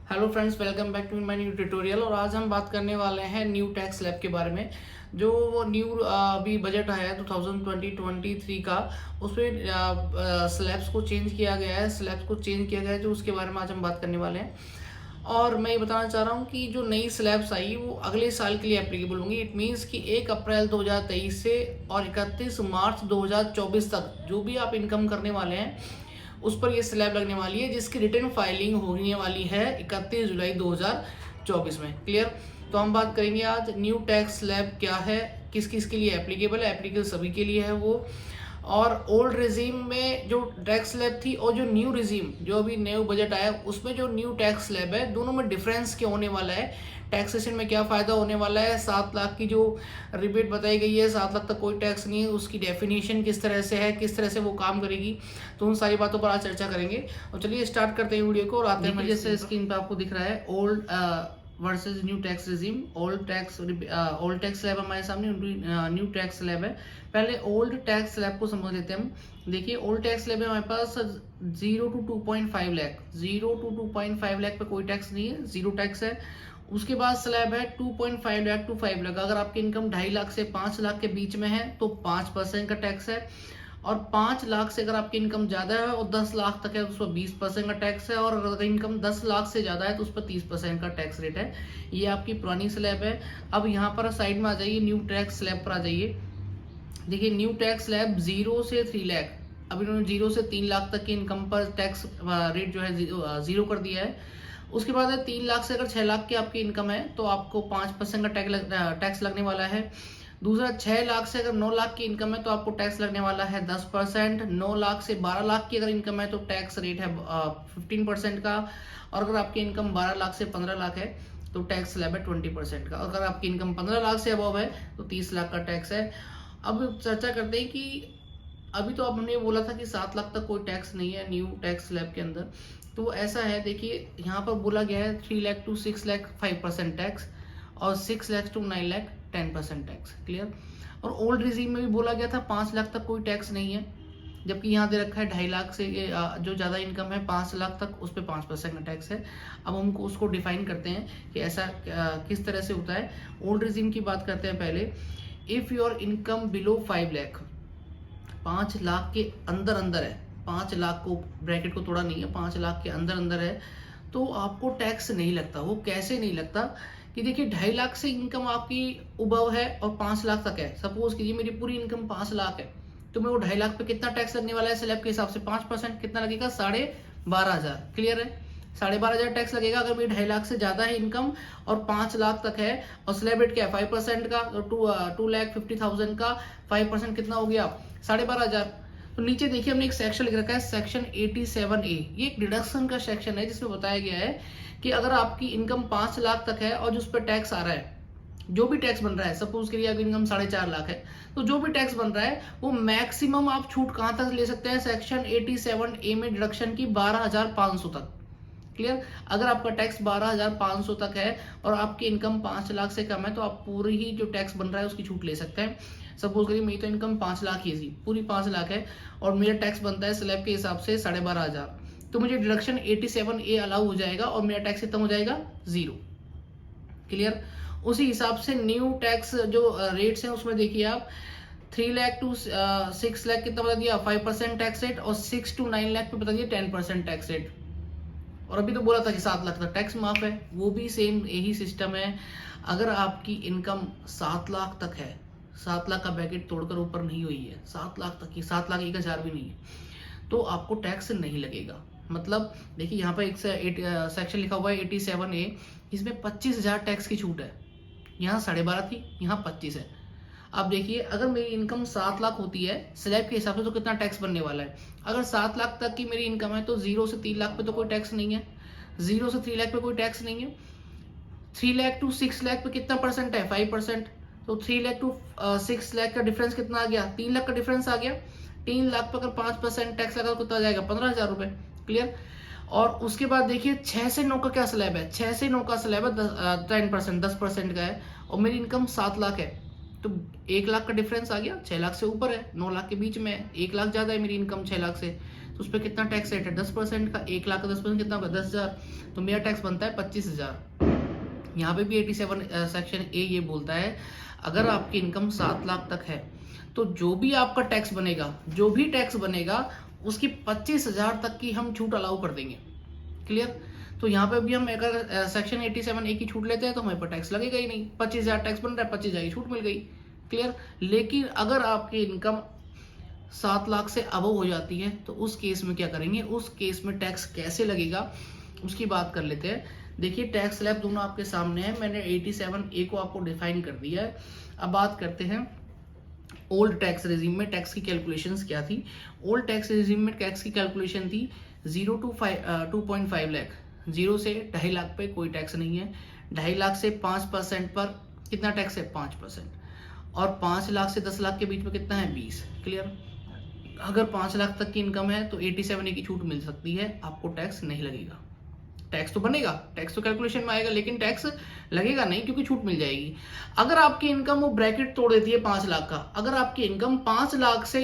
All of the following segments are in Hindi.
Hello friends, welcome back to my new tutorial. और आज हम बात करने वाले हैं न्यू टैक्स स्लैब के बारे में। जो वो न्यू अभी बजट आया है 2020-23 का, उसमें स्लैब्स को चेंज किया गया है। जो उसके बारे में आज हम बात करने वाले हैं। और मैं ये बताना चाह रहा हूँ कि जो नई स्लैब्स आई वो अगले साल के लिए एप्लीकेबल होंगी। इट मीन्स कि 1 अप्रैल 2023 से और 31 मार्च 2024 तक जो भी आप इनकम करने वाले हैं उस पर ये स्लैब लगने वाली है, जिसकी रिटर्न फाइलिंग होने वाली है 31 जुलाई 2024 में। क्लियर? तो हम बात करेंगे आज न्यू टैक्स स्लैब क्या है, किस किस के लिए एप्लीकेबल है। एप्लीकेबल सभी के लिए है वो। और ओल्ड रिजीम में जो टैक्स स्लैब थी और जो न्यू रिजीम जो अभी न्यू बजट आया उसमें जो न्यू टैक्स स्लैब है, दोनों में डिफरेंस क्या होने वाला है, टैक्सेशन में क्या फ़ायदा होने वाला है। 7 लाख की जो रिबेट बताई गई है, 7 लाख तक कोई टैक्स नहीं है, उसकी डेफिनेशन किस तरह से है, किस तरह से वो काम करेगी, तो उन सारी बातों पर आज चर्चा करेंगे। और चलिए स्टार्ट करते हैं वीडियो को और आते हैं। जैसे स्क्रीन पे आपको दिख रहा है old versus new tax regime. Old tax slab हमारे सामने, न्यू टैक्स स्लैब है। पहले ओल्ड टैक्स स्लैब को समझ लेते हैं हम। देखिए, ओल्ड टैक्स स्लैब है हमारे पास 0 to 2.5 लाख। 0 to 2.5 लाख पे कोई टैक्स नहीं है, जीरो टैक्स है। उसके बाद स्लैब है 2.5 लाख टू 5 लाख। अगर आपकी इनकम 2.5 लाख से 5 लाख के बीच में है तो 5% का टैक्स है। और 5 लाख से अगर आपकी इनकम ज्यादा है और 10 लाख तक है तो उस पर 20% का टैक्स है। और अगर इनकम 10 लाख से ज्यादा है तो उस पर 30% का टैक्स रेट है। ये आपकी पुरानी स्लैब है। अब यहाँ पर साइड में आ जाइए, न्यू टैक्स स्लैब पर आ जाइए। देखिए, न्यू टैक्स स्लैब 0 से 3 लाख। अब इन्होंने 0 से 3 लाख तक की इनकम पर टैक्स रेट जो है जीरो कर दिया है। उसके बाद है 3 लाख से अगर 6 लाख की आपकी इनकम है तो आपको 5% का टैक्स लगने वाला है। दूसरा, 6 लाख से अगर 9 लाख की इनकम है तो आपको टैक्स लगने वाला है 10%। 9 लाख से 12 लाख की अगर इनकम है तो टैक्स रेट है 15% का। और अगर आपकी इनकम 12 लाख से 15 लाख है तो टैक्स स्लैब है 20% का। अगर आपकी इनकम 15 लाख से अबव है तो 30 लाख का टैक्स है। अब चर्चा करते हैं कि अभी तो अब हमने बोला था कि 7 लाख तक कोई टैक्स नहीं है न्यू टैक्स स्लैब के अंदर। तो ऐसा है, देखिए यहाँ पर बोला गया है 3 लाख टू 6 लाख 5% टैक्स और 6 lakh to 9 lakh 10% tax. Clear? और ओल्ड रिजीम में भी बोला गया था 5 लाख तक कोई टैक्स नहीं है, जबकि यहाँ दे रखा है 2.5 लाख से जो ज़्यादा इनकम है 5 लाख तक उस पर 5% का टैक्स है। अब हम उसको डिफाइन करते हैं कि ऐसा किस तरह से होता है। ओल्ड रिजीम की बात करते हैं पहले। If your income below 5 lakh, 5 lakh के अंदर अंदर है, 5 लाख को ब्रैकेट को तोड़ा नहीं है, 5 लाख के अंदर अंदर है तो आपको टैक्स नहीं लगता। वो कैसे नहीं लगता कि देखिए, 2.5 लाख से इनकम आपकी उबव है और 5 लाख तक है। सपोज कीजिए मेरी पूरी इनकम 5 लाख है तो मेरे को 2.5 लाख पे कितना टैक्स लगने वाला है स्लैब के हिसाब से? 5%। कितना लगेगा? 12,500। क्लियर है? 12,500 टैक्स लगेगा अगर मेरी 2.5 लाख से ज्यादा है इनकम और 5 लाख तक है। और स्लैब रेट क्या है? 5% का। तो 2,50,000 का 5% कितना हो गया? 12,500। तो नीचे देखिए हमने एक सेक्शन लिख रखा है, सेक्शन 87A। ये एक डिडक्शन का सेक्शन है जिसमें बताया गया है कि अगर आपकी इनकम 5 लाख तक है और जिस पर टैक्स आ रहा है, जो भी टैक्स बन रहा है, सपोज के लिए अगर इनकम 4.5 लाख है तो जो भी टैक्स बन रहा है वो मैक्सिमम आप छूट कहां तक ले सकते हैं? सेक्शन 87A में डिडक्शन की 12,500 तक। क्लियर? अगर आपका टैक्स 12,500 तक है और आपकी इनकम 5 लाख से कम है तो आप पूरी ही जो टैक्स बन रहा है उसकी छूट ले सकते हैं। सपोज करिए मेरी तो इनकम 5 लाख ही थी, पूरी 5 लाख है और मेरा टैक्स बनता है स्लैब के हिसाब से 12,500, तो मुझे डिडक्शन 87A अलाउ हो जाएगा और मेरा टैक्स कितना हो जाएगा? 0। क्लियर? उसी हिसाब से न्यू टैक्स जो रेट्स हैं उसमें देखिए आप 3 लाख टू 6 लाख कितना बता दिया? 5% टैक्स रेट। और 6 to 9 लाख पे बता दिया 10% टैक्स रेट। और अभी तो बोला था कि 7 लाख तक टैक्स माफ है, वो भी सेम यही सिस्टम है। अगर आपकी इनकम 7 लाख तक है, 7 लाख का ब्रैकेट तोड़कर ऊपर नहीं हुई है, 7 लाख तक की, 7 लाख 1,000 भी नहीं है, तो आपको टैक्स नहीं लगेगा। मतलब देखिए यहाँ पर एक सेक्शन लिखा हुआ है 87A, इसमें 25,000 टैक्स की छूट है। यहाँ 12.5 थी, यहाँ 25 है। अब देखिए, अगर मेरी इनकम 7 लाख होती है स्लैब के हिसाब से तो कितना टैक्स बनने वाला है? अगर 7 लाख तक की मेरी इनकम है तो 0 से 3 लाख पे तो कोई टैक्स नहीं है, 0 से 3 लाख पे कोई टैक्स नहीं है। 3 लाख टू 6 लाख पे कितना परसेंट है? 5%। तो 3 लाख टू 6 लाख का डिफरेंस कितना आ गया? 3 लाख का डिफरेंस आ गया। 3 लाख पे अगर 5% टैक्स लगा तो कितना आ जाएगा? 15,000 रुपए। क्लियर? और उसके बाद देखिए 6 से 9 का क्या स्लैब है? 6 से 9 का स्लैब है 10%, 10% का है और मेरी इनकम 7 लाख है तो 1 लाख का डिफरेंस आ गया। 6 लाख से ऊपर है, 9 लाख के बीच में है, 1 लाख ज्यादा है मेरी इनकम 6 लाख से, तो उस पर कितना टैक्स रेट है 10% का। 1 लाख का 10% कितना होगा 10,000, तो मेरा टैक्स बनता है 25,000। यहाँ पे भी 87 सेक्शन ए ये बोलता है अगर आपकी इनकम 7 लाख तक है तो जो भी आपका टैक्स बनेगा उसकी 25,000 तक की हम छूट अलाउ कर देंगे। क्लियर। तो यहाँ पे भी हम अगर सेक्शन 87 ए की छूट लेते हैं तो हमें पर टैक्स लगेगा ही नहीं। 25,000 टैक्स बन रहा है, 25,000 की छूट मिल गई। क्लियर। लेकिन अगर आपकी इनकम 7 लाख से अबव हो जाती है तो उस केस में क्या करेंगे, उस केस में टैक्स कैसे लगेगा उसकी बात कर लेते हैं। देखिए टैक्स स्लैब दोनों आपके सामने है, मैंने 87 ए को आपको डिफाइन कर दिया है। अब बात करते हैं ओल्ड टैक्स रेजिम में टैक्स की कैलकुलेशंस क्या थी। ओल्ड टैक्स रेजिम में टैक्स की कैलकुलेशन थी 0 to 2.5 लाख, 0 से 2.5 लाख पे कोई टैक्स नहीं है। 2.5 लाख से 5% पर कितना टैक्स है 5%, और 5 लाख से 10 लाख के बीच में कितना है 20। क्लियर। अगर 5 लाख तक की इनकम है तो 87 ए की छूट मिल सकती है, आपको टैक्स नहीं लगेगा। टैक्स तो बनेगा, टैक्स तो कैलकुलेशन में आएगा, लेकिन टैक्स लगेगा नहीं क्योंकि छूट मिल जाएगी। अगर आपकी इनकम वो ब्रैकेट तोड़ देती है 5 लाख का, अगर आपकी इनकम 5 लाख से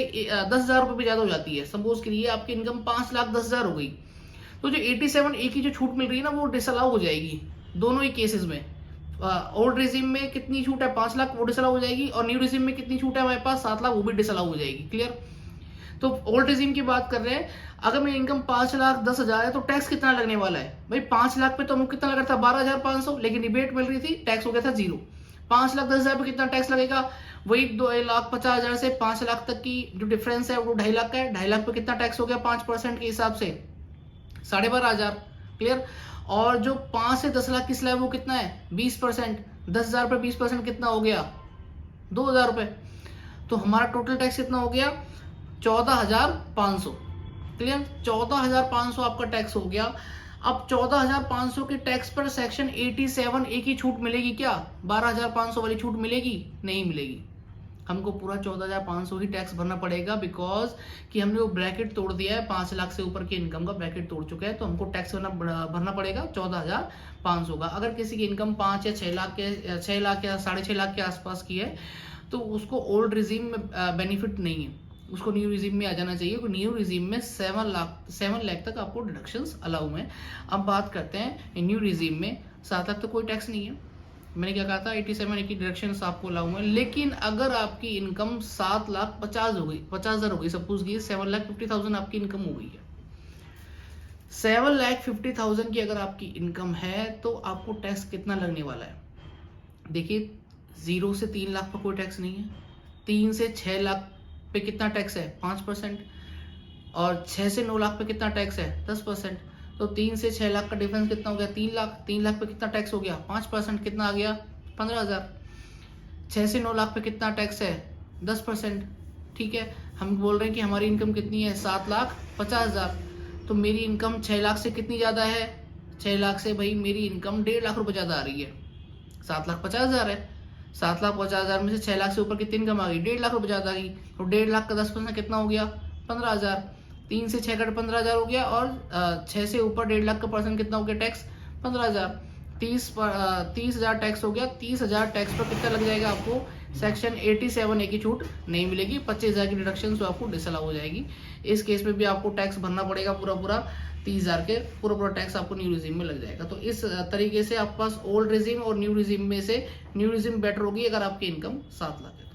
10,000 रुपये भी ज्यादा हो जाती है, सपोज करिए आपकी इनकम 5,10,000 हो गई, तो जो 87 ए की जो छूट मिल रही है ना वो डिसअलाउ हो जाएगी दोनों ही केसेस में। ओल्ड रेजिम में कितनी छूट है 5 लाख, वो डिसअलाउ हो जाएगी, और न्यू रेजिम में कितनी छूट है हमारे पास 7 लाख, वो भी डिसअलाउ हो जाएगी। क्लियर। तो ओल्ड रेजिम की बात कर रहे हैं, अगर मेरी इनकम 5,10,000 है तो टैक्स कितना लगने वाला है भाई 5 लाख पे तो हमको कितना लगा था 12,500, लेकिन रिबेट मिल रही थी, टैक्स हो गया था 0। 5,10,000 पे कितना टैक्स लगेगा, वही 2,50,000 से 5 लाख तक की जो डिफरेंस है वो 2.5 लाख का है। 2.5 लाख पे कितना टैक्स हो गया 5% के हिसाब से 12,500। क्लियर। और जो 5 से 10 लाख की स्लैब वो कितना है 20%, 10,000 पे 20% कितना हो गया 2,000 रुपए। तो हमारा टोटल टैक्स कितना हो गया 14,500। क्लियर। 14,500 आपका टैक्स हो गया। अब 14,500 के टैक्स पर सेक्शन 87 ए की छूट मिलेगी क्या, 12,500 वाली छूट मिलेगी नहीं मिलेगी, हमको पूरा 14,500 ही टैक्स भरना पड़ेगा, बिकॉज कि हमने वो ब्रैकेट तोड़ दिया है, 5 लाख से ऊपर की इनकम का ब्रैकेट तोड़ चुके हैं, तो हमको टैक्स भरना पड़ेगा 14,500 का। अगर किसी की इनकम 5 या 6 लाख के 6 लाख या 6.5 लाख के आसपास की है तो उसको ओल्ड रिजीम में बेनिफिट नहीं है, उसको न्यू रिजीम में आ जाना चाहिए। न्यू रिजीम में 7 लाख तक आपको डिडक्शंस अलाउ है। अब बात करते हैं न्यू रिजीम में 7 लाख तो कोई टैक्स नहीं है, मैंने क्या कहा था 87 ए की डिडक्शंस आपको अलाउ है। लेकिन अगर आपकी इनकम 7,50,000 हो गई, 50,000 हो गई, सपोज की 7,50,000 आपकी इनकम हो गई है, 7,50,000 की अगर आपकी इनकम है तो आपको टैक्स कितना लगने वाला है। देखिए 0 से 3 लाख पर कोई टैक्स नहीं है, 3 से 6 लाख पे कितना टैक्स है 5%, और 6 से 9 लाख पे कितना टैक्स है 10%। तो 3 से 6 लाख का डिफरेंस कितना हो गया 3 लाख, 3 लाख पे कितना टैक्स हो गया 5%, कितना आ गया 15,000। 6 से 9 लाख पे कितना टैक्स है 10%। ठीक है। हम बोल रहे हैं कि हमारी इनकम कितनी है 7,50,000, तो मेरी इनकम 6 लाख से कितनी ज़्यादा है, 6 लाख से भाई मेरी इनकम 1.5 लाख रुपये ज़्यादा आ रही है। 7,50,000 है, 7,50,000 में से 6 लाख से ऊपर कितनी इनकम आ गई 1.5 लाख रुपये ज़्यादा आ गई, तो 1.5 लाख का 10% कितना हो गया 15,000। 3 से 6 का 15,000 हो गया, और 6 से ऊपर 1.5 लाख का परसेंट कितना हो गया टैक्स 15,000। 30,000 टैक्स हो गया। 30,000 टैक्स पर कितना लग जाएगा आपको, सेक्शन 87 ए की छूट नहीं मिलेगी, 25,000 की डिडक्शन तो आपको डिसअलाउ हो जाएगी। इस केस में भी आपको टैक्स भरना पड़ेगा पूरा 30,000 के पूरा टैक्स आपको न्यू रिजीम में लग जाएगा। तो इस तरीके से आपके पास ओल्ड रिजीम और न्यू रिजीम में से न्यू रिजीम बेटर होगी अगर आपकी इनकम 7 लाख है।